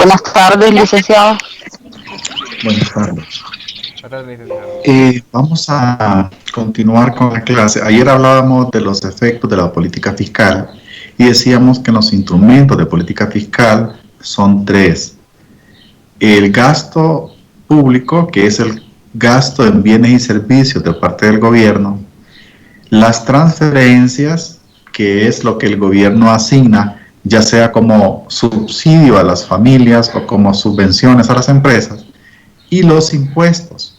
Buenas tardes, licenciado. Buenas tardes. Buenas tardes, licenciado. Vamos a continuar con la clase. Ayer hablábamos de los efectos de la política fiscal y decíamos que los instrumentos de política fiscal son tres. El gasto público, que es el gasto en bienes y servicios de parte del gobierno. Las transferencias, que es lo que el gobierno asigna, ya sea como subsidio a las familias o como subvenciones a las empresas. Y los impuestos.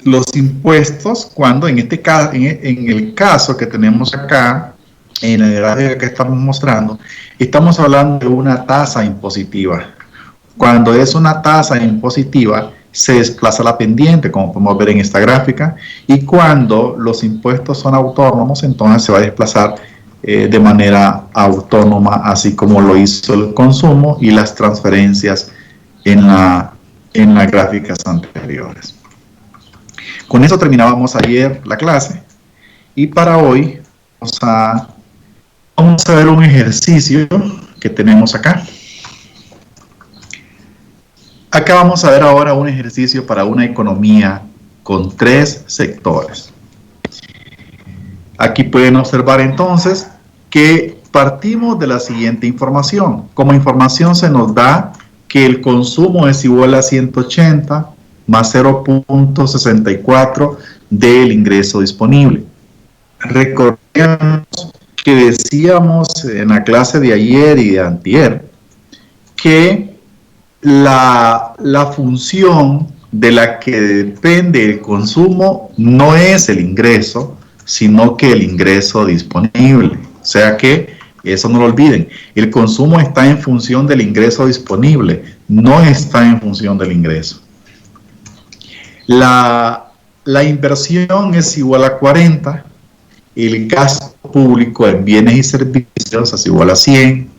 Los impuestos, cuando en este caso, en el caso que tenemos acá, en el gráfico que estamos mostrando, estamos hablando de una tasa impositiva. Cuando es una tasa impositiva, se desplaza la pendiente, como podemos ver en esta gráfica, y cuando los impuestos son autónomos, entonces se va a desplazar de manera autónoma, así como lo hizo el consumo y las transferencias en las gráficas anteriores. Con eso terminábamos ayer la clase y para hoy vamos a ver un ejercicio que tenemos acá. Acá vamos a ver ahora un ejercicio para una economía con tres sectores. Aquí pueden observar entonces que partimos de la siguiente información. Como información se nos da que el consumo es igual a 180 más 0.64 del ingreso disponible. Recordemos que decíamos en la clase de ayer y de antier que la función de la que depende el consumo no es el ingreso, sino que el ingreso disponible. O sea que, eso no lo olviden, el consumo está en función del ingreso disponible, no está en función del ingreso. La inversión es igual a 40, el gasto público en bienes y servicios es igual a 100,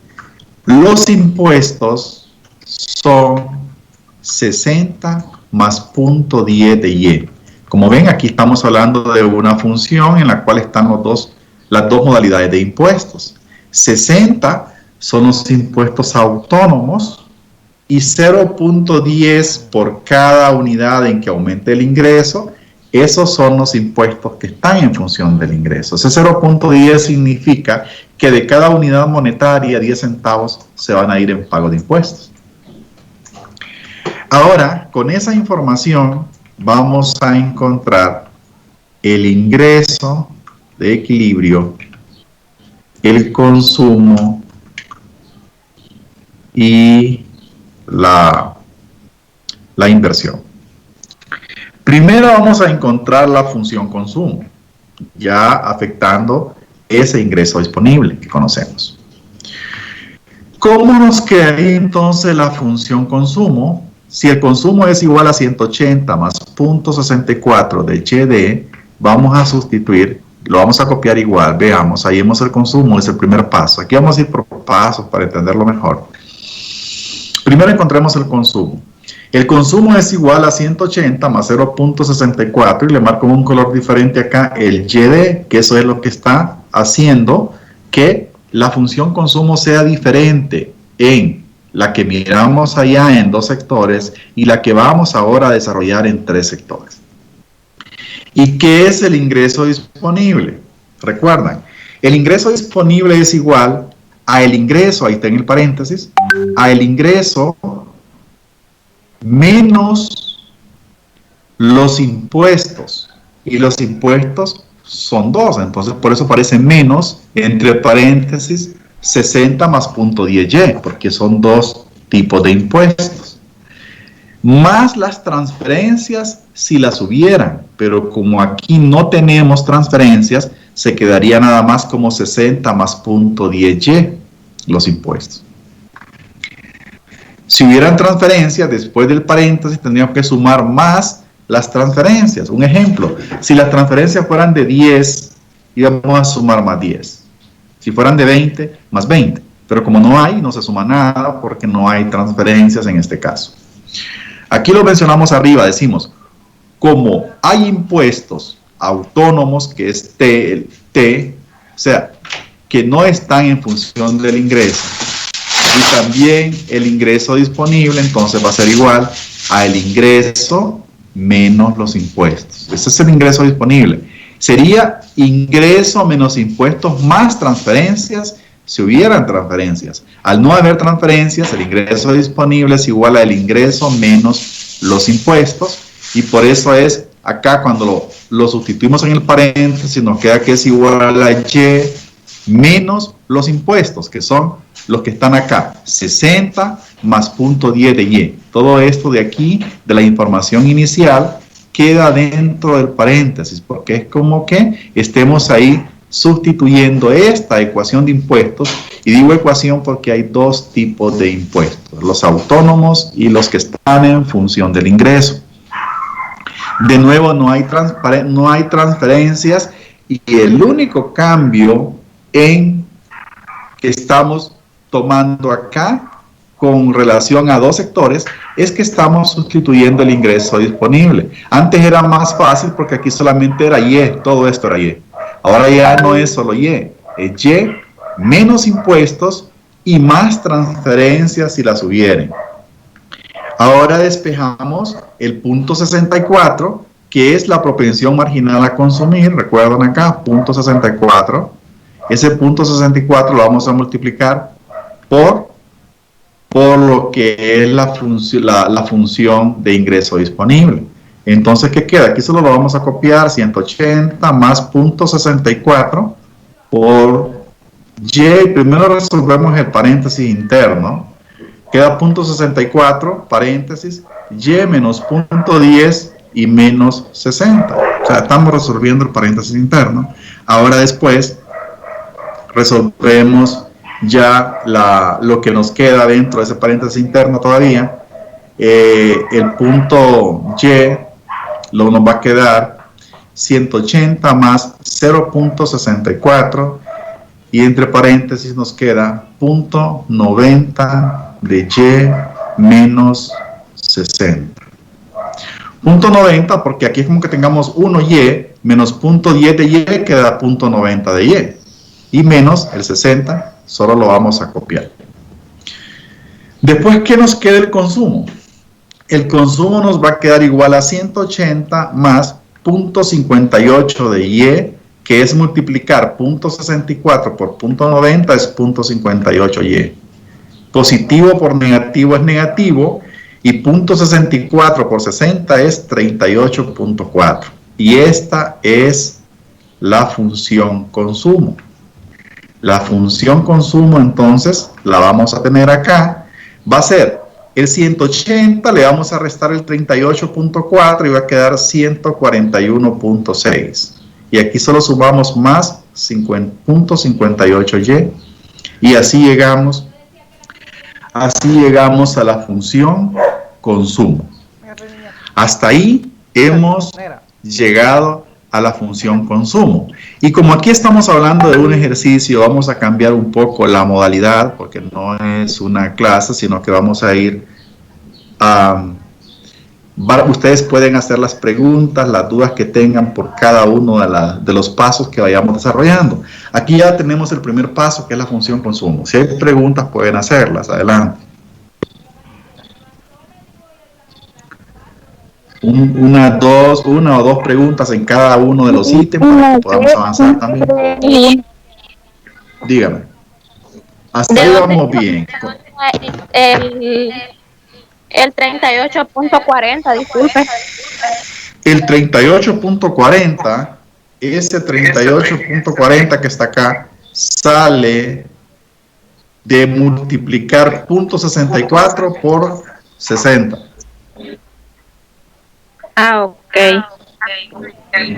los impuestos son 60 más 0.10 de Y. Como ven, aquí estamos hablando de una función en la cual están las dos modalidades de impuestos. 60 son los impuestos autónomos y 0.10 por cada unidad en que aumente el ingreso, esos son los impuestos que están en función del ingreso. Ese 0.10 significa que de cada unidad monetaria 10 centavos se van a ir en pago de impuestos. Ahora, con esa información vamos a encontrar el ingreso de equilibrio, el consumo y la inversión. Primero vamos a encontrar la función consumo, ya afectando ese ingreso disponible que conocemos. ¿Cómo nos quedaría entonces la función consumo? Si el consumo es igual a 180 más 0.64 de YD, vamos a sustituir, lo vamos a copiar igual, veamos, ahí vemos el consumo, es el primer paso. Aquí vamos a ir por pasos para entenderlo mejor. Primero encontremos el consumo. El consumo es igual a 180 más 0.64 y le marco un color diferente acá, el YD, que eso es lo que está haciendo que la función consumo sea diferente en la que miramos allá en dos sectores y la que vamos ahora a desarrollar en tres sectores. ¿Y qué es el ingreso disponible? Recuerdan, el ingreso disponible es igual a el ingreso, ahí está en el paréntesis, a el ingreso menos los impuestos. Y los impuestos son dos, entonces por eso aparece menos entre paréntesis 60 más 0.10Y, porque son dos tipos de impuestos. Más las transferencias si las hubieran, pero como aquí no tenemos transferencias, se quedaría nada más como 60 más 0.10Y los impuestos. Si hubieran transferencias, después del paréntesis tendríamos que sumar más las transferencias. Un ejemplo, si las transferencias fueran de 10, íbamos a sumar más 10. Si fueran de 20, más 20. Pero como no hay, no se suma nada porque no hay transferencias en este caso. Aquí lo mencionamos arriba, decimos, como hay impuestos autónomos, que es T, o sea, que no están en función del ingreso, Y también el ingreso disponible entonces va a ser igual a el ingreso menos los impuestos. Ese es el ingreso disponible. Sería ingreso menos impuestos más transferencias si hubieran transferencias. Al no haber transferencias, el ingreso disponible es igual al ingreso menos los impuestos, y por eso es acá cuando lo sustituimos en el paréntesis nos queda que es igual a Y menos los impuestos, que son los que están acá, 60 más punto 10 de Y. Todo esto de aquí, de la información inicial, queda dentro del paréntesis, porque es como que estemos ahí sustituyendo esta ecuación de impuestos, y digo ecuación porque hay dos tipos de impuestos, los autónomos y los que están en función del ingreso. De nuevo, no hay transferencias, y el único cambio en que estamos tomando acá con relación a dos sectores es que estamos sustituyendo el ingreso disponible. Antes era más fácil porque aquí solamente era Y, todo esto era Y. Ahora ya no es solo Y, es Y menos impuestos y más transferencias si las hubieren. Ahora despejamos el punto 64, que es la propensión marginal a consumir. Recuerdan acá, punto 64. Ese punto 64 lo vamos a multiplicar por lo que es la función de ingreso disponible. Entonces, ¿qué queda? Aquí solo lo vamos a copiar, 180 más punto 64 por Y. Primero resolvemos el paréntesis interno. Queda punto 64, paréntesis, Y menos punto 10 y menos 60. O sea, estamos resolviendo el paréntesis interno. Ahora después resolvemos ya lo que nos queda dentro de ese paréntesis interno todavía. El punto Y nos va a quedar 180 más 0.64, y entre paréntesis nos queda punto 90 de Y menos 60. Punto 90, porque aquí es como que tengamos 1Y menos punto 10 de Y, queda punto 90 de Y. Y menos el 60, solo lo vamos a copiar. Después, ¿qué nos queda el consumo? El consumo nos va a quedar igual a 180 más punto 58 de Y, que es multiplicar punto 64 por punto 90, es punto 58Y. Positivo por negativo es negativo, y punto 64 por 60 es 38.4. Y esta es la función consumo. La función consumo, entonces, la vamos a tener acá. Va a ser el 180, le vamos a restar el 38.4 y va a quedar 141.6. Y aquí solo sumamos más 50.58Y. Y así llegamos a la función consumo. Hasta ahí hemos llegado a la función consumo. Y como aquí estamos hablando de un ejercicio, vamos a cambiar un poco la modalidad, porque no es una clase, sino que vamos a ir a... ustedes pueden hacer las preguntas, las dudas que tengan por cada uno de los pasos que vayamos desarrollando. Aquí ya tenemos el primer paso, que es la función consumo. Si hay preguntas, pueden hacerlas. Adelante. Una o dos preguntas en cada uno de los ítems para que podamos avanzar también. Dígame. Hasta ahí vamos bien. El 38.40, disculpe. El 38.40, ese 38.40 que está acá, sale de multiplicar punto 64 por 60. Ah, ok.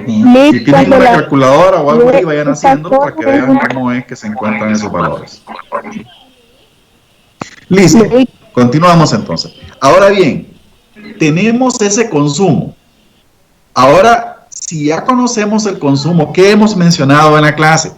Si tienen una calculadora o algo ahí, vayan haciendo para que vean cómo es que se encuentran esos valores. Listo. Continuamos entonces. Ahora bien, tenemos ese consumo. Ahora, si ya conocemos el consumo, ¿qué hemos mencionado en la clase?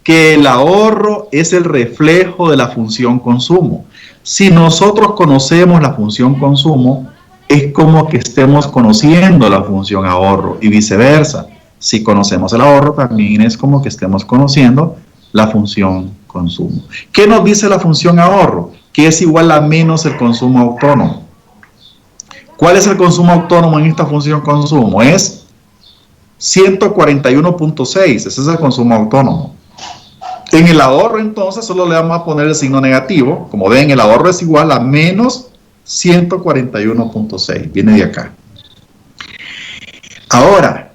Que el ahorro es el reflejo de la función consumo. Si nosotros conocemos la función consumo, es como que estemos conociendo la función ahorro, y viceversa. Si conocemos el ahorro, también es como que estemos conociendo la función consumo. ¿Qué nos dice la función ahorro? que es igual a menos el consumo autónomo. ¿Cuál es el consumo autónomo en esta función consumo? Es 141.6, ese es el consumo autónomo. En el ahorro, entonces, solo le vamos a poner el signo negativo. Como ven, el ahorro es igual a menos 141.6, viene de acá. Ahora,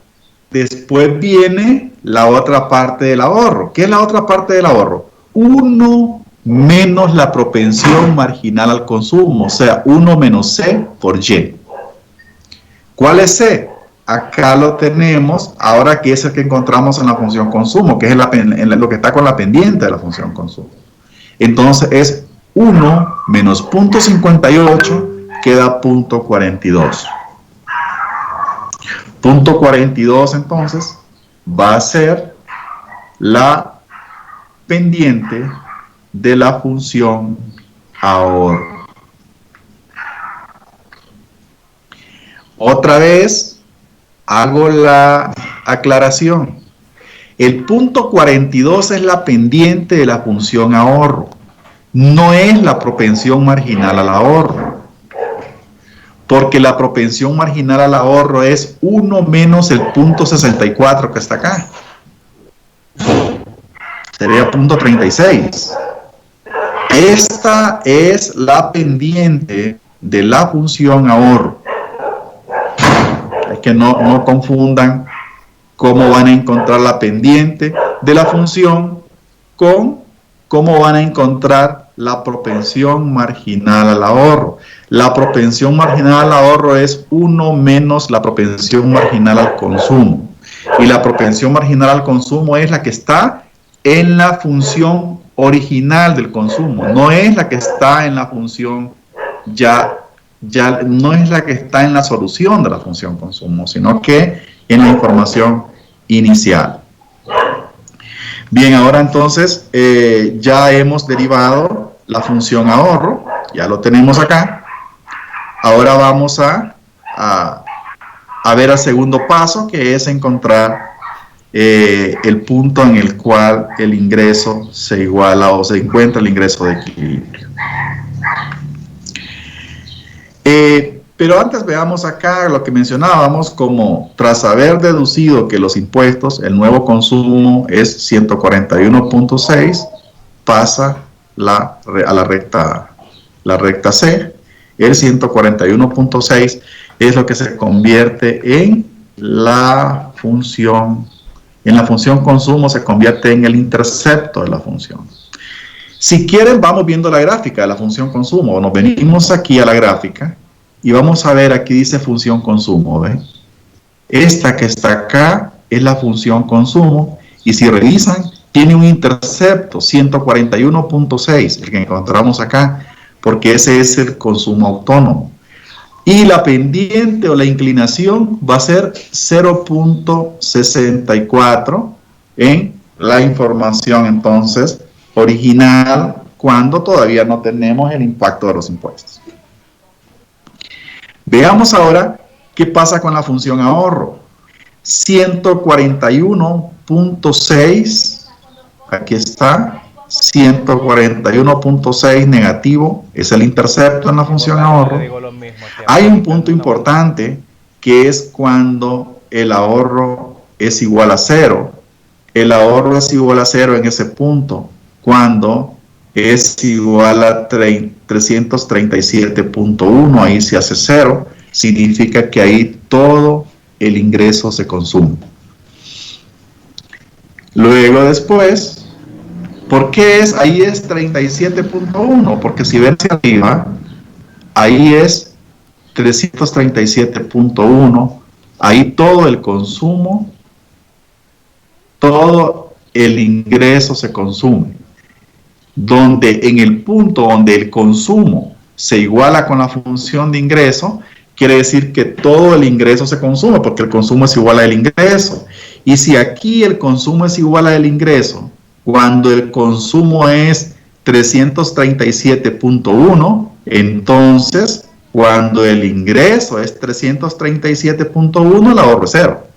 después viene la otra parte del ahorro. ¿Qué es la otra parte del ahorro? 1 menos la propensión marginal al consumo, o sea, 1 menos C por Y. ¿Cuál es C? Acá lo tenemos, ahora que es el que encontramos en la función consumo, que es lo que está con la pendiente de la función consumo. Entonces es 1 menos 0.58, queda 0.42. 0.42 entonces va a ser la pendiente de la función ahorro. Otra vez hago la aclaración. El punto 42 es la pendiente de la función ahorro, no es la propensión marginal al ahorro, porque la propensión marginal al ahorro es 1 menos el punto 64 que está acá. Sería punto 36. Esta es la pendiente de la función ahorro. Es que no confundan cómo van a encontrar la pendiente de la función con cómo van a encontrar la propensión marginal al ahorro. La propensión marginal al ahorro es 1 menos la propensión marginal al consumo. Y la propensión marginal al consumo es la que está en la función original del consumo, no es la que está en la función no es la que está en la solución de la función consumo, sino que en la información inicial. Bien, ahora entonces ya hemos derivado la función ahorro, ya lo tenemos acá. Ahora vamos a ver el segundo paso, que es encontrar el punto en el cual el ingreso se iguala o se encuentra el ingreso de equilibrio. Pero antes veamos acá lo que mencionábamos, como tras haber deducido que los impuestos, el nuevo consumo es 141.6, pasa a la recta C. El 141.6 es lo que se convierte en la función consumo, se convierte en el intercepto de la función. Si quieren, vamos viendo la gráfica de la función consumo. Nos venimos aquí a la gráfica y vamos a ver, aquí dice función consumo, ¿ven? Esta que está acá es la función consumo, y si revisan, tiene un intercepto, 141.6, el que encontramos acá, porque ese es el consumo autónomo. Y la pendiente o la inclinación va a ser 0.64 en la información, entonces, original, cuando todavía no tenemos el impacto de los impuestos. Veamos ahora qué pasa con la función ahorro. 141.6, aquí está, 141.6 negativo, es el intercepto en la función ahorro. Hay un punto importante, que es cuando el ahorro es igual a 0. El ahorro es igual a 0 en ese punto, cuando es igual a 337.1, ahí se hace 0, significa que ahí todo el ingreso se consume. Luego después, ¿por qué ahí es 37.1? Porque si ven hacia arriba, ahí es 337.1, ahí todo el consumo, todo el ingreso se consume. Donde en el punto donde el consumo se iguala con la función de ingreso, quiere decir que todo el ingreso se consume, porque el consumo es igual al ingreso. Y si aquí el consumo es igual al ingreso, cuando el consumo es 337.1, entonces cuando el ingreso es 337.1, el ahorro es 0.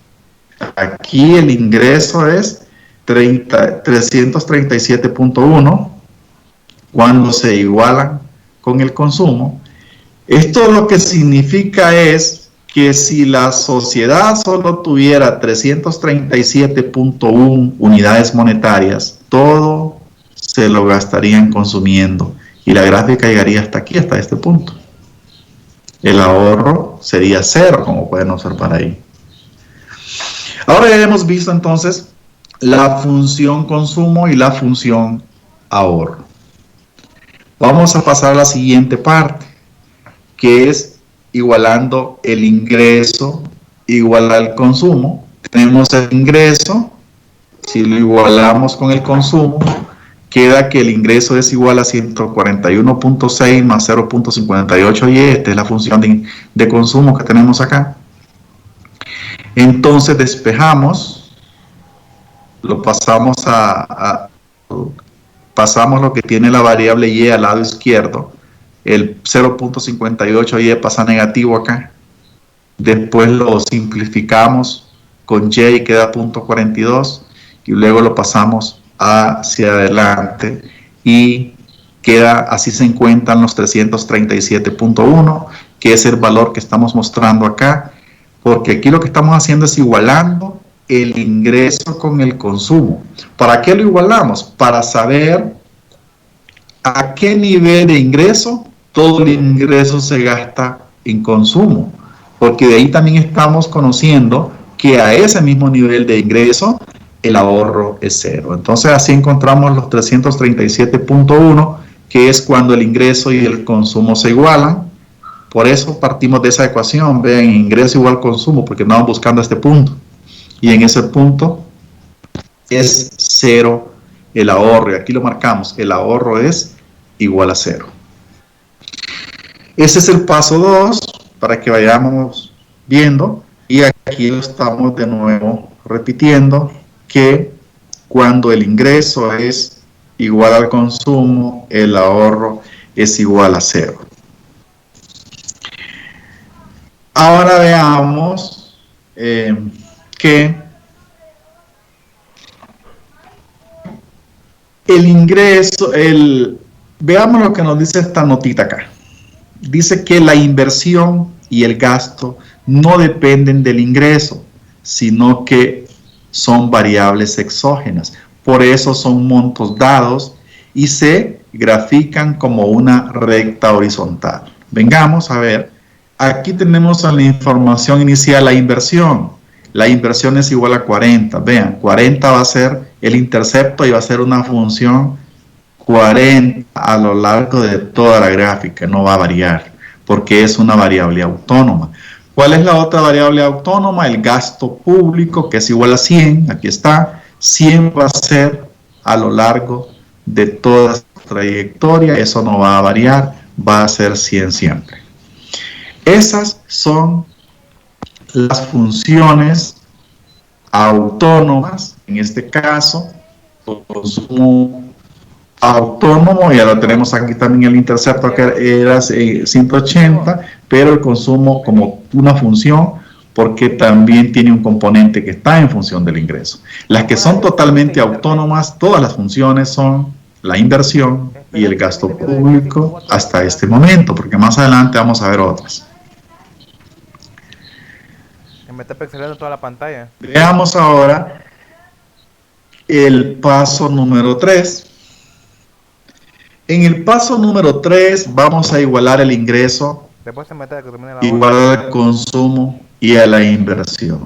Aquí el ingreso es 337.1 cuando se igualan con el consumo. Esto lo que significa es que si la sociedad solo tuviera 337.1 unidades monetarias, todo se lo gastarían consumiendo y la gráfica llegaría hasta aquí, hasta este punto. El ahorro sería cero, como pueden observar ahí. Ahora ya hemos visto entonces la función consumo y la función ahorro. Vamos a pasar a la siguiente parte, que es igualando el ingreso igual al consumo. Tenemos el ingreso, si lo igualamos con el consumo, queda que el ingreso es igual a 141.6 más 0.58y, esta es la función de consumo que tenemos acá. Entonces despejamos, lo pasamos pasamos lo que tiene la variable y al lado izquierdo, el 0.58y pasa negativo acá, después lo simplificamos con y y queda 0.42 y luego lo pasamos hacia adelante y queda, así se encuentran los 337.1, que es el valor que estamos mostrando acá, porque aquí lo que estamos haciendo es igualando el ingreso con el consumo. ¿Para qué lo igualamos? Para saber a qué nivel de ingreso todo el ingreso se gasta en consumo, porque de ahí también estamos conociendo que a ese mismo nivel de ingreso el ahorro es cero. Entonces así encontramos los 337.1, que es cuando el ingreso y el consumo se igualan. Por eso partimos de esa ecuación, vean, ingreso igual consumo, porque andamos buscando este punto. Y en ese punto es cero el ahorro, y aquí lo marcamos, el ahorro es igual a cero. Ese es el paso 2, para que vayamos viendo, y aquí lo estamos de nuevo repitiendo, que cuando el ingreso es igual al consumo, el ahorro es igual a cero. Ahora veamos que el ingreso, veamos lo que nos dice esta notita acá. Dice que la inversión y el gasto no dependen del ingreso, sino que son variables exógenas. Por eso son montos dados y se grafican como una recta horizontal. Vengamos a ver. Aquí tenemos en la información inicial la inversión. La inversión es igual a 40. Vean, 40 va a ser el intercepto y va a ser una función 40 a lo largo de toda la gráfica. No va a variar porque es una variable autónoma. ¿Cuál es la otra variable autónoma? El gasto público, que es igual a 100. Aquí está. 100 va a ser a lo largo de toda la trayectoria. Eso no va a variar. Va a ser 100 siempre. Esas son las funciones autónomas, en este caso, consumo autónomo, ya lo tenemos aquí también el intercepto que era 180, pero el consumo como una función, porque también tiene un componente que está en función del ingreso. Las que son totalmente autónomas, todas las funciones son la inversión y el gasto público hasta este momento, porque más adelante vamos a ver otras. Me está pixelando toda la pantalla. Veamos ahora el paso número 3. En el paso número 3 vamos a igualar el ingreso Después se mete a que termine la igual al consumo y a la inversión.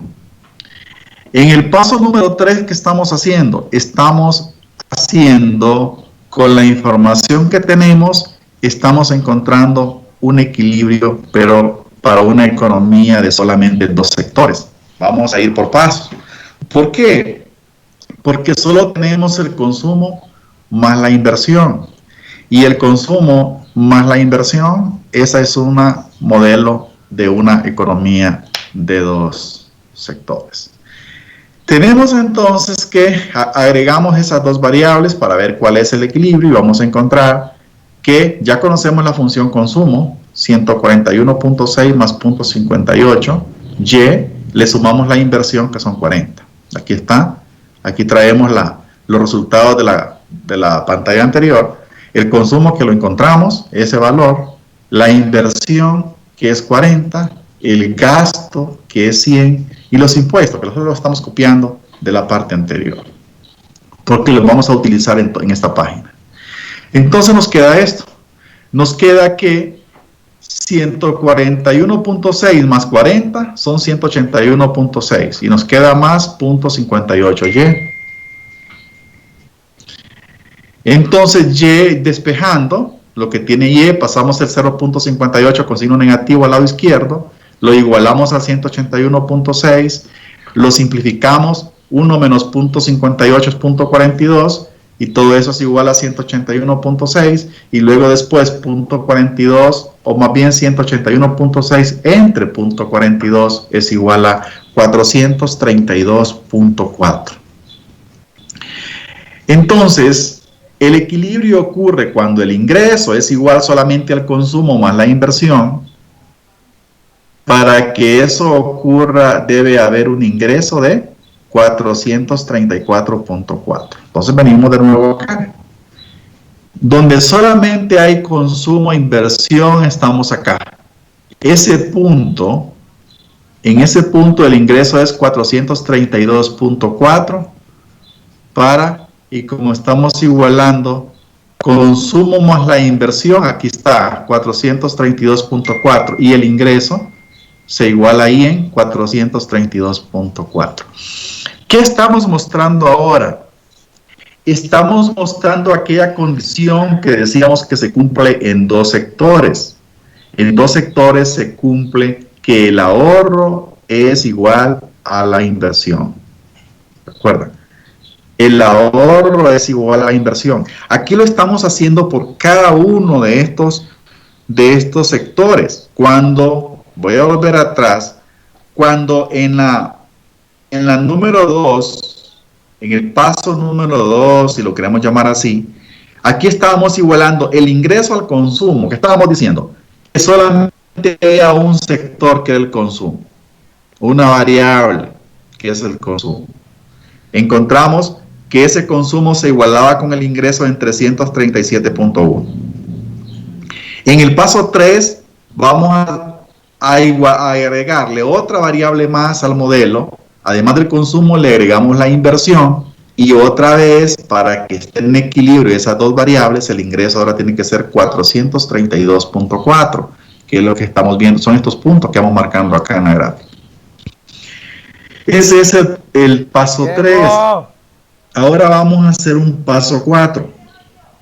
En el paso número 3, ¿qué estamos haciendo? Estamos haciendo, con la información que tenemos, estamos encontrando un equilibrio, pero para una economía de solamente dos sectores. Vamos a ir por pasos. ¿Por qué? Porque solo tenemos el consumo más la inversión. Y el consumo más la inversión, esa es un modelo de una economía de dos sectores. Tenemos entonces que agregamos esas dos variables para ver cuál es el equilibrio y vamos a encontrar que ya conocemos la función consumo, 141.6 más 0.58, y le sumamos la inversión que son 40. Aquí está, aquí traemos los resultados de la pantalla anterior. El consumo que lo encontramos, ese valor, la inversión que es 40, el gasto que es 100 y los impuestos, que nosotros lo estamos copiando de la parte anterior, porque los vamos a utilizar en esta página. Entonces nos queda esto, nos queda que 141.6 más 40 son 181.6 y nos queda más 0.58y. Entonces y despejando lo que tiene y, pasamos el 0.58 con signo negativo al lado izquierdo, lo igualamos a 181.6, lo simplificamos, 1 menos 0.58 es 0.42 y todo eso es igual a 181.6 y luego después 0.42 o más bien 181.6 entre 0.42 es igual a 432.4. Entonces, el equilibrio ocurre cuando el ingreso es igual solamente al consumo más la inversión. Para que eso ocurra debe haber un ingreso de 434.4. Entonces venimos de nuevo acá. Donde solamente hay consumo e inversión estamos acá. Ese punto, en ese punto el ingreso es 432.4 y como estamos igualando consumo más la inversión, aquí está 432.4 y el ingreso se iguala ahí en 432.4. ¿Qué estamos mostrando ahora? Estamos mostrando aquella condición que decíamos que se cumple en dos sectores. En dos sectores se cumple que el ahorro es igual a la inversión. ¿Recuerdan? El ahorro es igual a la inversión. Aquí lo estamos haciendo por cada uno de estos sectores. Cuando, voy a volver atrás, cuando en la número 2, en el paso número 2, si lo queremos llamar así, aquí estábamos igualando el ingreso al consumo. ¿Qué estábamos diciendo? Que solamente había un sector que es el consumo, una variable que es el consumo. Encontramos que ese consumo se igualaba con el ingreso en 337.1. En el paso 3 vamos a agregarle otra variable más al modelo. Además del consumo le agregamos la inversión y otra vez para que esté en equilibrio esas dos variables, el ingreso ahora tiene que ser 432.4, que es lo que estamos viendo, son estos puntos que vamos marcando acá en la gráfica. Ese es el paso 3. Ahora vamos a hacer un paso 4.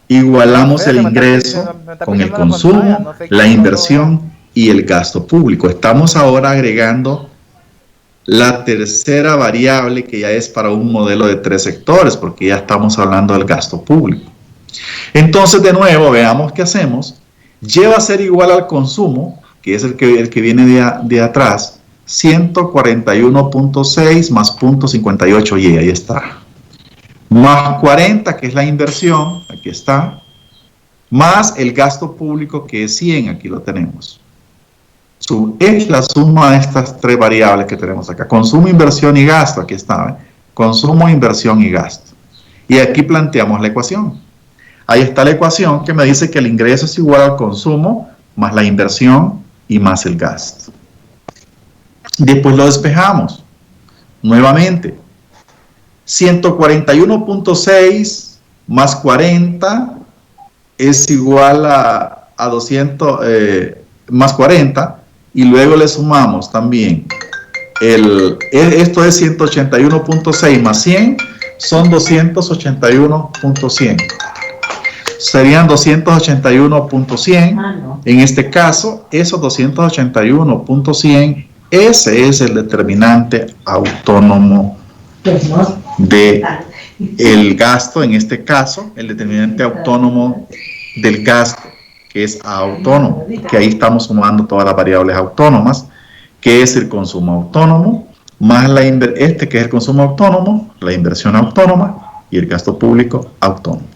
Igualamos el ingreso con el consumo, la inversión y el gasto público. Estamos ahora agregando la tercera variable que ya es para un modelo de 3 sectores, porque ya estamos hablando del gasto público. Entonces, de nuevo, veamos qué hacemos. Y va a ser igual al consumo, que es el que viene de atrás, 141.6 más 0.58y, ahí está. Más 40, que es la inversión, aquí está, más el gasto público, que es 100, aquí lo tenemos. Es la suma de estas 3 variables que tenemos acá. Consumo, inversión y gasto, aquí está, ¿eh? Consumo, inversión y gasto. Y aquí planteamos la ecuación. Ahí está la ecuación que me dice que el ingreso es igual al consumo, más la inversión y más el gasto. Después lo despejamos. Nuevamente. 141.6 más 40 es igual a 200 más 40 y luego le sumamos también esto es 181.6 más 100 son 281.100, serían 281.100. En este caso esos 281.100, ese es el determinante autónomo de el gasto, en este caso, el determinante autónomo del gasto, que es autónomo, que ahí estamos sumando todas las variables autónomas, que es el consumo autónomo, más que es el consumo autónomo, la inversión autónoma y el gasto público autónomo,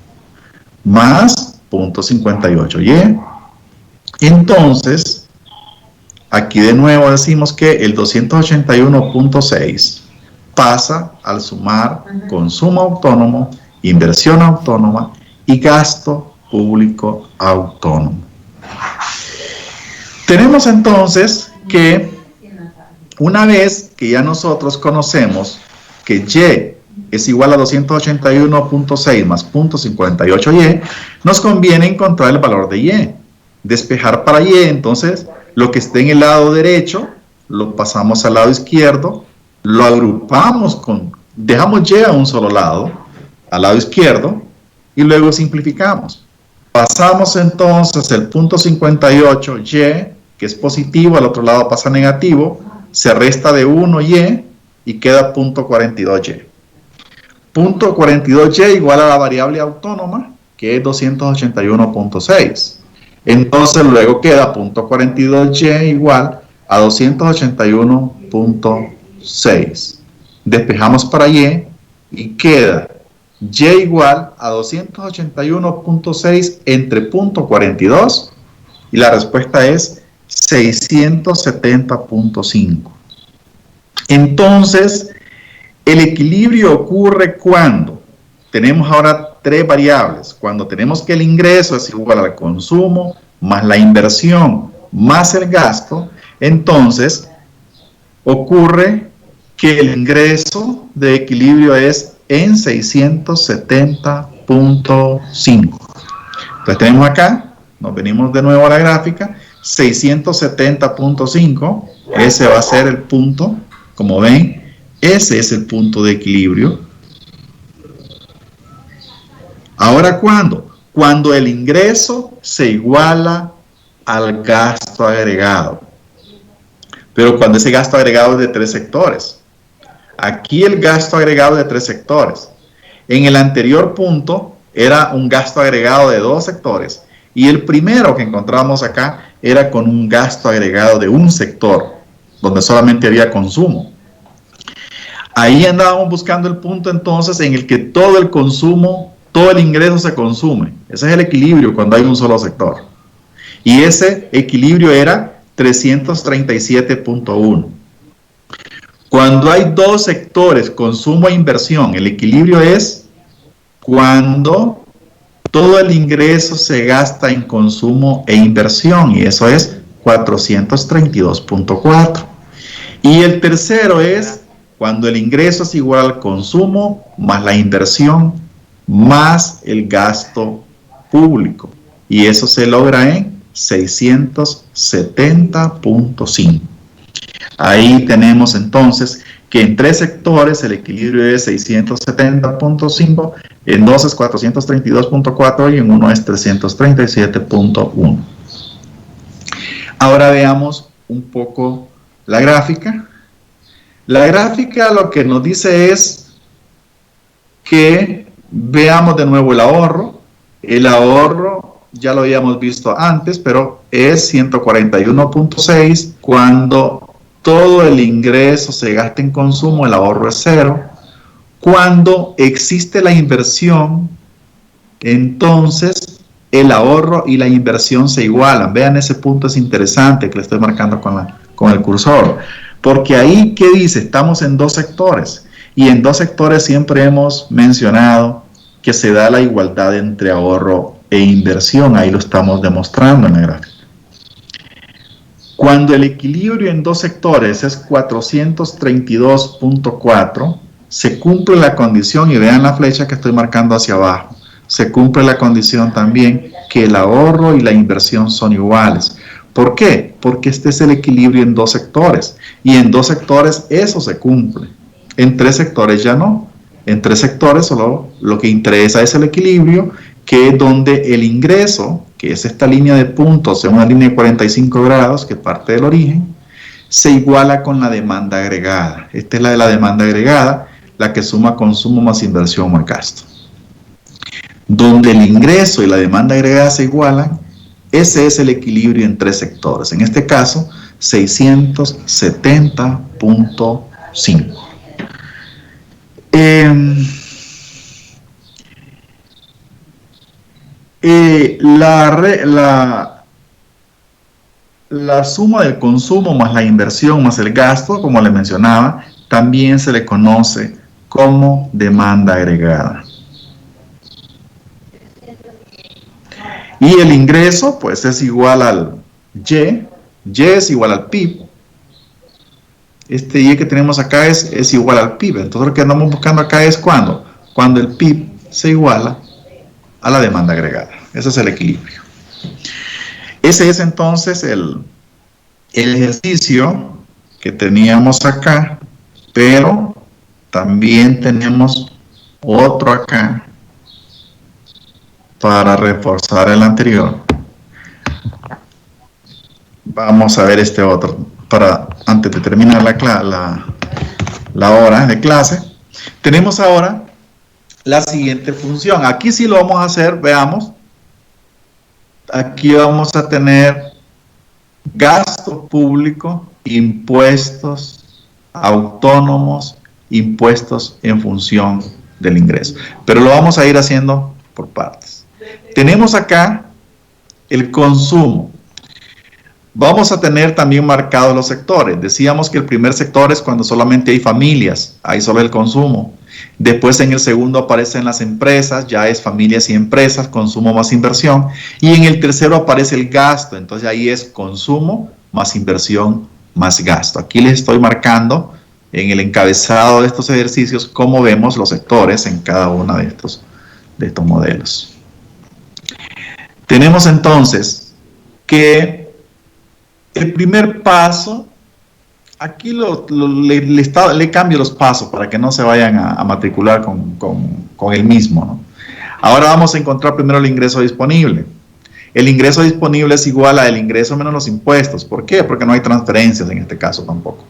más 0.58y. Entonces, aquí de nuevo decimos que el 281.6 pasa al sumar consumo autónomo, inversión autónoma y gasto público autónomo. Tenemos entonces que una vez que ya nosotros conocemos que Y es igual a 281.6 más 0.58Y, nos conviene encontrar el valor de Y. Despejar para Y, entonces, lo que esté en el lado derecho, lo pasamos al lado izquierdo, lo agrupamos dejamos Y a un solo lado, al lado izquierdo, y luego simplificamos. Pasamos entonces el 0.58Y, que es positivo, al otro lado pasa negativo, se resta de 1Y y queda 0.42Y. 0.42Y igual a la variable autónoma, que es 281.6. Entonces luego queda 0.42Y igual a 281.6. Despejamos para Y y queda Y igual a 281.6 entre 0.42 y la respuesta es 670.5. Entonces, el equilibrio ocurre cuando tenemos ahora tres variables. Cuando tenemos que el ingreso es igual al consumo más la inversión más el gasto, entonces ocurre que el ingreso de equilibrio es en 670.5. Entonces tenemos acá, nos venimos de nuevo a la gráfica, 670.5, ese va a ser el punto, como ven, ese es el punto de equilibrio. Ahora, ¿cuándo? Cuando el ingreso se iguala al gasto agregado. Pero cuando ese gasto agregado es de 3 sectores. Aquí el gasto agregado es de 3 sectores. En el anterior punto era un gasto agregado de 2 sectores. Y el primero que encontramos acá era con un gasto agregado de un sector, donde solamente había consumo. Ahí andábamos buscando el punto entonces en el que todo el consumo, todo el ingreso se consume. Ese es el equilibrio cuando hay un solo sector. Y ese equilibrio era 337.1. Cuando hay 2 sectores, consumo e inversión, el equilibrio es cuando todo el ingreso se gasta en consumo e inversión, y eso es 432.4. Y el tercero es cuando el ingreso es igual al consumo más la inversión más el gasto público, y eso se logra en 670.5. Ahí tenemos entonces que en 3 sectores el equilibrio es 670.5, en 2 es 432.4 y en 1 es 337.1. Ahora veamos un poco la gráfica. La gráfica lo que nos dice es que veamos de nuevo el ahorro. El ahorro ya lo habíamos visto antes, pero es 141.6. Cuando todo el ingreso se gasta en consumo, el ahorro es 0. Cuando existe la inversión, entonces el ahorro y la inversión se igualan. Vean, ese punto es interesante que le estoy marcando con el cursor. Porque ahí, ¿qué dice? Estamos en 2 sectores. Y en 2 sectores siempre hemos mencionado que se da la igualdad entre ahorro e inversión. Ahí lo estamos demostrando en la gráfica. Cuando el equilibrio en 2 sectores es 432.4, se cumple la condición, y vean la flecha que estoy marcando hacia abajo, se cumple la condición también que el ahorro y la inversión son iguales. ¿Por qué? Porque este es el equilibrio en 2 sectores, y en 2 sectores eso se cumple. En 3 sectores ya no. En 3 sectores solo lo que interesa es el equilibrio, que es donde el ingreso, que es esta línea de puntos en una línea de 45 grados que parte del origen, se iguala con la demanda agregada. Esta es la de la demanda agregada, la que suma consumo más inversión más gasto. Donde el ingreso y la demanda agregada se igualan, ese es el equilibrio en 3 sectores. En este caso, 670.5. La suma del consumo más la inversión más el gasto, como le mencionaba, también se le conoce como demanda agregada. Y el ingreso, pues, es igual al Y. Y es igual al PIB. Este Y que tenemos acá es igual al PIB. Entonces lo que andamos buscando acá es cuando el PIB se iguala a la demanda agregada. Ese es el equilibrio. Ese es entonces el ejercicio que teníamos acá, pero también tenemos otro acá para reforzar el anterior. Vamos a ver este otro antes de terminar la hora de clase. Tenemos ahora la siguiente función. Aquí sí lo vamos a hacer, veamos. Aquí vamos a tener gasto público, impuestos autónomos, impuestos en función del ingreso. Pero lo vamos a ir haciendo por partes. Tenemos acá el consumo. Vamos a tener también marcados los sectores. Decíamos que el primer sector es cuando solamente hay familias, ahí solo el consumo. Después en el segundo aparecen las empresas, ya es familias y empresas, consumo más inversión. Y en el tercero aparece el gasto, entonces ahí es consumo más inversión más gasto. Aquí les estoy marcando en el encabezado de estos ejercicios cómo vemos los sectores en cada uno de estos modelos. Tenemos entonces que el primer paso, aquí le cambio los pasos para que no se vayan a matricular con el mismo, ¿no? Ahora vamos a encontrar primero el ingreso disponible. El ingreso disponible es igual al ingreso menos los impuestos. ¿Por qué? Porque no hay transferencias en este caso tampoco.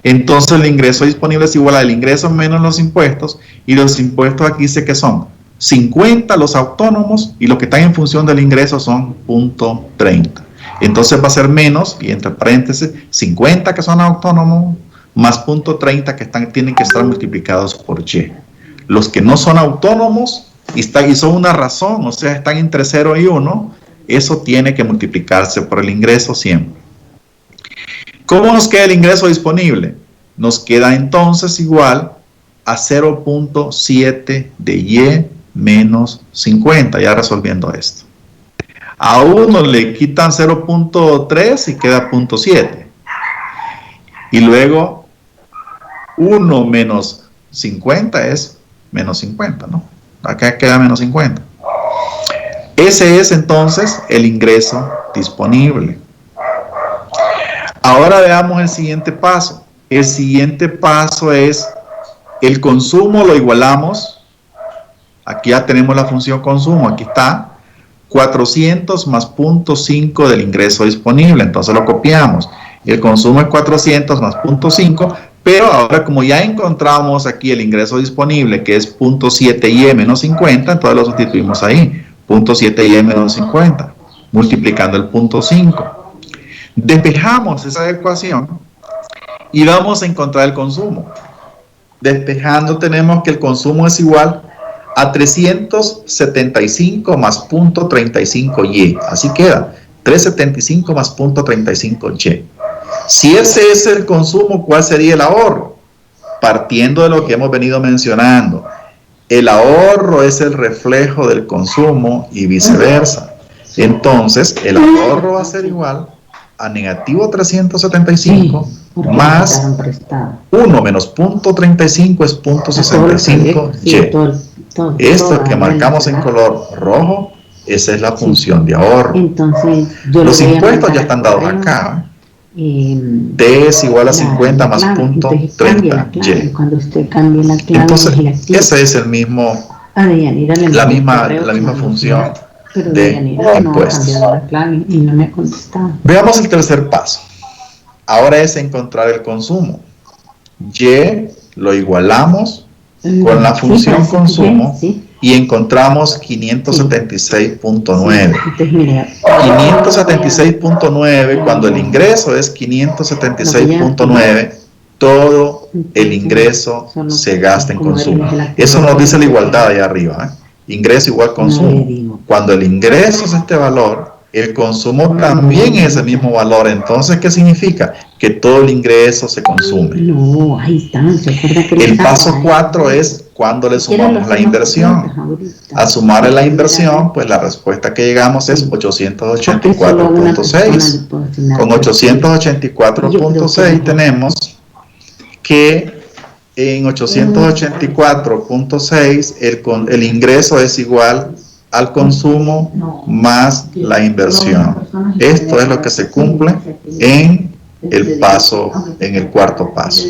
Entonces el ingreso disponible es igual al ingreso menos los impuestos, y los impuestos aquí sé que son 50 los autónomos y los que están en función del ingreso son .30. Entonces va a ser menos, y entre paréntesis, 50 que son autónomos, más .30 que tienen que estar multiplicados por Y. Los que no son autónomos y son una razón, o sea, están entre 0 y 1, eso tiene que multiplicarse por el ingreso siempre. ¿Cómo nos queda el ingreso disponible? Nos queda entonces igual a 0.7 de Y menos 50, ya resolviendo esto. A 1 le quitan 0.3 y queda 0.7. Y luego 1 menos 50 es menos 50, ¿no? Acá queda menos 50. Ese es entonces el ingreso disponible. Ahora veamos el siguiente paso. El siguiente paso es el consumo, lo igualamos. Aquí ya tenemos la función consumo, aquí está. 400 más 0.5 del ingreso disponible, entonces lo copiamos. El consumo es 400 más 0.5, pero ahora como ya encontramos aquí el ingreso disponible, que es 0.7Y menos 50, entonces lo sustituimos ahí. 0.7Y menos 50, multiplicando el 0.5. Despejamos esa ecuación y vamos a encontrar el consumo. Despejando tenemos que el consumo es igual a 375 más 0.35Y. Así queda, 375 más 0.35Y. Si ese es el consumo, ¿cuál sería el ahorro? Partiendo de lo que hemos venido mencionando, el ahorro es el reflejo del consumo y viceversa. Entonces, el ahorro va a ser igual a negativo 375 más 1 menos 0.35 es 0.65Y. Esto que marcamos en color rojo, esa es la función de ahorro. Entonces, los impuestos ya están dados acá. D es igual a 50 más 0.30Y. Cuando usted cambie la clave, entonces, ese es el mismo, la misma función de impuestos. Y no me ha contestado. Veamos el tercer paso. Ahora es encontrar el consumo. Y lo igualamos con la función consumo y encontramos 576.9. 576.9, cuando el ingreso es 576.9, todo el ingreso se gasta en consumo. Eso nos dice la igualdad allá arriba, ¿eh? Ingreso igual consumo. Cuando el ingreso es este valor, el consumo también es el mismo valor. Entonces, ¿qué significa? Que todo el ingreso se consume. No, ahí está. El paso 4 es cuando le Si quieres, lo sumamos la hacemos inversión. ahorita. Al sumarle la inversión, pues la respuesta que llegamos es Porque solo una persona 884.6. le puede asignar. Con 884.6 tenemos que en 884.6 el ingreso es igual al consumo más la inversión. Esto es lo que se cumple en el cuarto paso.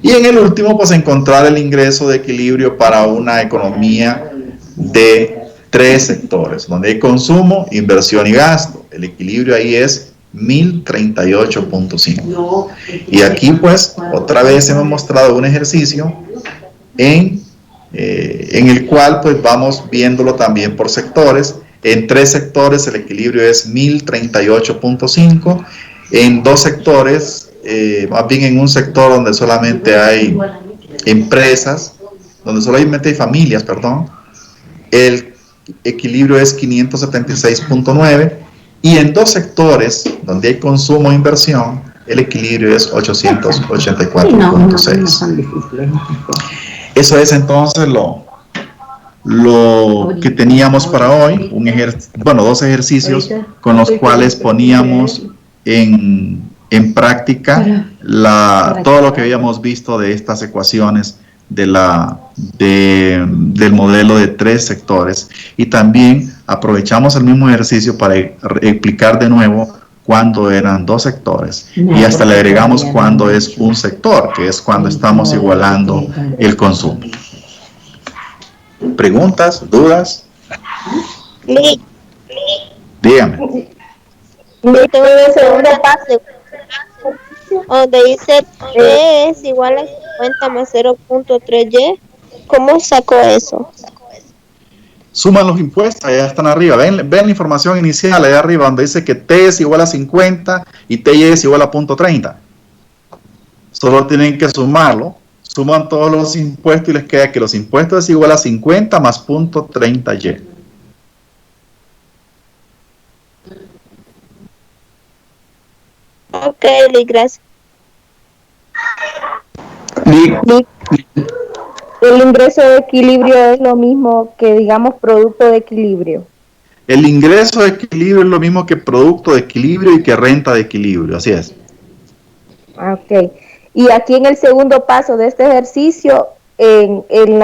Y en el último, pues encontrar el ingreso de equilibrio para una economía de 3 sectores, donde hay consumo, inversión y gasto. El equilibrio ahí es 1038.5. Y aquí pues otra vez hemos mostrado un ejercicio en el cual pues vamos viéndolo también por sectores. En 3 sectores el equilibrio es 1038.5. En 2 sectores, más bien en un sector donde solamente hay empresas, donde solamente hay familias, perdón, el equilibrio es 576.9. Y en 2 sectores donde hay consumo e inversión, el equilibrio es 884.6. Eso es entonces lo que teníamos para hoy, dos ejercicios con los cuales poníamos en práctica todo lo que habíamos visto de estas ecuaciones del modelo de 3 sectores, y también aprovechamos el mismo ejercicio para explicar de nuevo cuándo eran 2 sectores, y hasta le agregamos cuándo es un sector, que es cuando estamos igualando el consumo. ¿Preguntas? ¿Dudas? Dígame. Yo tengo el segundo paso, donde dice T es igual a 50 más 0.3Y. ¿Cómo saco eso? Suman los impuestos, allá están arriba. Ven la información inicial allá arriba, donde dice que T es igual a 50 y TY es igual a 0.30. Solo tienen que sumarlo. Suman todos los impuestos y les queda que los impuestos es igual a 50 más 0.30Y. Ok, gracias. El ingreso de equilibrio es lo mismo que, digamos, producto de equilibrio. El ingreso de equilibrio es lo mismo que producto de equilibrio y que renta de equilibrio, así es. Ok. Y aquí en el segundo paso de este ejercicio, en el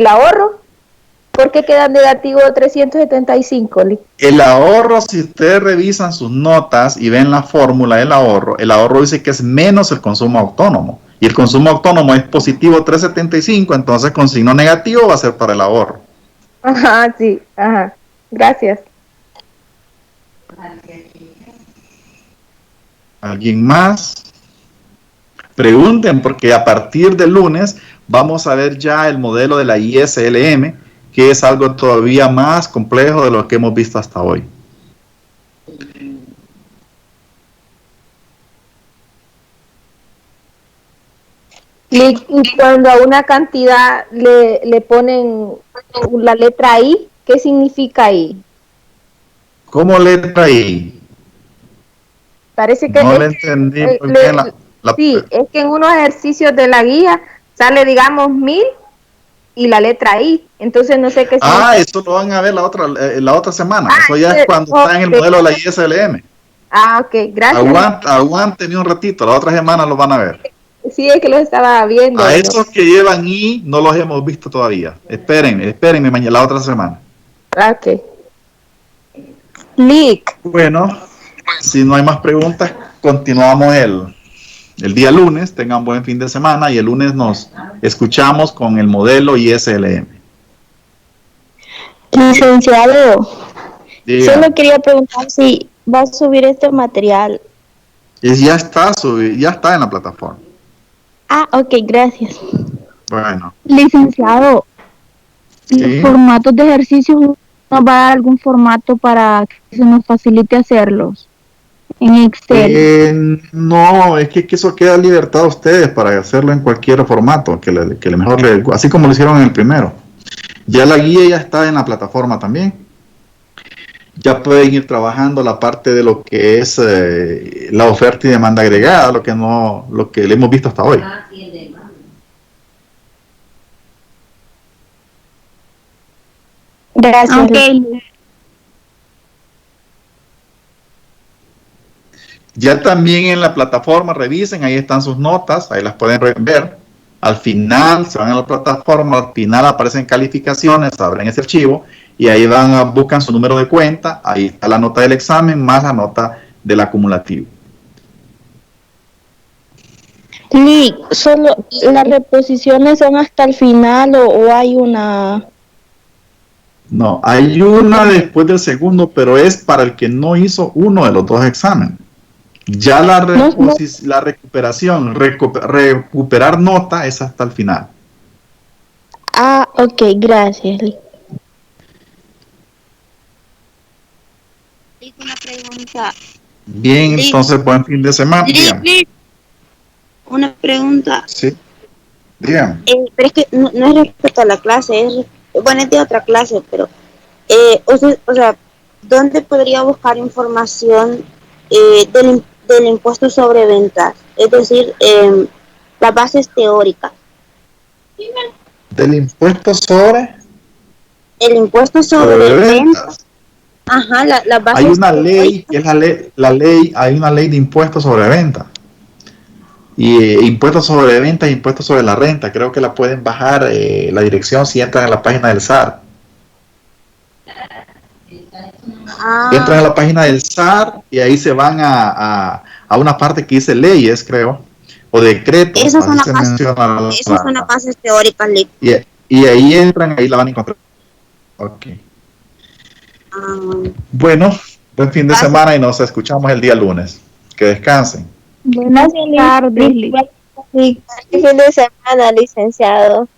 ahorro, ¿por qué queda negativo 375? El ahorro, si ustedes revisan sus notas y ven la fórmula del ahorro, el ahorro dice que es menos el consumo autónomo. Y el consumo autónomo es positivo 375, entonces con signo negativo va a ser para el ahorro. Ajá, sí, ajá. Gracias. ¿Alguien más? Pregunten, porque a partir del lunes vamos a ver ya el modelo de la ISLM, que es algo todavía más complejo de lo que hemos visto hasta hoy. Y cuando a una cantidad le ponen la letra I, ¿qué significa I? ¿Cómo letra I? Parece que no le entendí muy bien sí, es que en unos ejercicios de la guía sale, digamos, 1000 y la letra I. Entonces no sé qué significa. Eso lo van a ver la otra semana. Eso ya es cuando está en el modelo de la ISLM. Ok, gracias. Aguántenme un ratito, la otra semana lo van a ver. Sí, es que los estaba viendo. A esos que llevan I no los hemos visto todavía. Espérenme mañana, la otra semana. Ok. Lick. Bueno, si no hay más preguntas, continuamos el día lunes. Tengan buen fin de semana y el lunes nos escuchamos con el modelo ISLM. Licenciado, Diga. solo quería preguntar si va a subir este material. Ya está en la plataforma. Ah, ok, gracias. Bueno. Licenciado, ¿sí? Los formatos de ejercicios, ¿nos va a dar algún formato para que se nos facilite hacerlos en Excel? No, es que eso queda libertad a ustedes para hacerlo en cualquier formato, que así como lo hicieron en el primero. Ya la guía ya está en la plataforma también. Ya pueden ir trabajando la parte de lo que es la oferta y demanda agregada, lo que le hemos visto hasta hoy. Gracias. Ok, Ya también en la plataforma revisen, ahí están sus notas, ahí las pueden ver. Al final, se van a la plataforma, al final aparecen calificaciones, abren ese archivo y ahí buscan su número de cuenta, ahí está la nota del examen más la nota del acumulativo. Lick, solo las reposiciones son hasta el final o hay una. No, hay una después del segundo, pero es para el que no hizo uno de los dos exámenes. Ya la recuperación, recuperar nota es hasta el final. Ah, ok, gracias, Lick. Una pregunta. Bien, Sí. entonces buen fin de semana. Dígame. Una pregunta. Sí, dígame. Pero es que no es respecto a la clase, bueno, es de otra clase, pero o sea, ¿dónde podría buscar información del impuesto sobre ventas? Es decir, las bases teóricas. Del impuesto sobre El impuesto sobre ventas. ventas. Ajá, la base. Hay una ley, que es hay una ley de impuestos sobre venta. Y impuestos sobre venta e impuestos sobre la renta. Creo que la pueden bajar la dirección si entran en la página del SAR. Entran a la página del SAR y ahí se van a una parte que dice leyes, creo, o decretos. Esas son las bases teóricas, Lick. Y ahí entran, ahí la van a encontrar. Ok. Bueno, buen fin de semana y nos escuchamos el día lunes. Que descansen. buenas tardes, Lick. Buen fin de semana, licenciado.